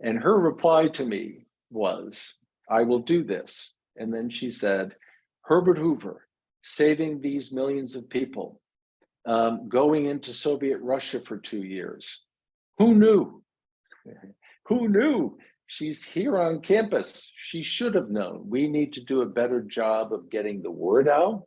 And her reply to me was, "I will do this." And then she said, "Herbert Hoover, saving these millions of people, going into Soviet Russia for 2 years. Who knew? Who knew? She's here on campus. She should have known. We need to do a better job of getting the word out.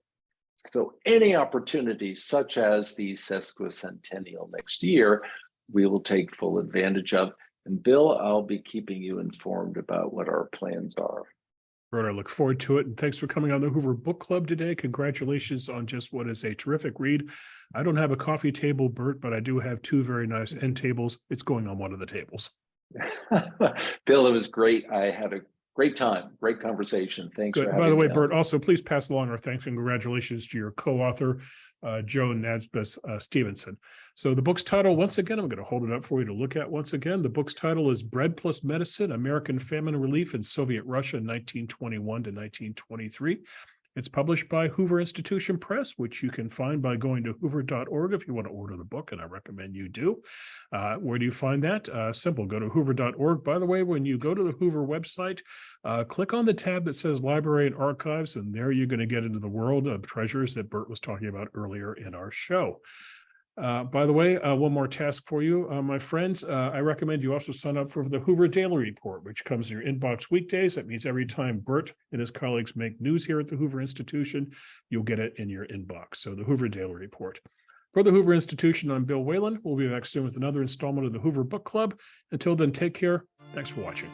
So any opportunities such as the sesquicentennial next year, we will take full advantage of. And Bill, I'll be keeping you informed about what our plans are." Bert, I look forward to it. And thanks for coming on the Hoover Book Club today. Congratulations on just what is a terrific read. I don't have a coffee table, Bert, but I do have two very nice end tables. It's going on one of the tables. Bill, it was great. I had a great time, great conversation. Thanks Good. for having By the way, me Bert, on. also please pass along our thanks and congratulations to your co-author, Joe Nadsbus Stevenson. So the book's title, once again, I'm going to hold it up for you to look at once again. The book's title is Bread Plus Medicine, American Famine Relief in Soviet Russia, 1921 to 1923. It's published by Hoover Institution Press, which you can find by going to hoover.org if you want to order the book, and I recommend you do. Where do you find that? Simple. Go to hoover.org. By the way, when you go to the Hoover website, click on the tab that says Library and Archives, and there you're going to get into the world of treasures that Bert was talking about earlier in our show. By the way, one more task for you, my friends. I recommend you also sign up for the Hoover Daily Report, which comes in your inbox weekdays. That means every time Bert and his colleagues make news here at the Hoover Institution, you'll get it in your inbox. So the Hoover Daily Report. For the Hoover Institution, I'm Bill Whalen. We'll be back soon with another installment of the Hoover Book Club. Until then, take care. Thanks for watching.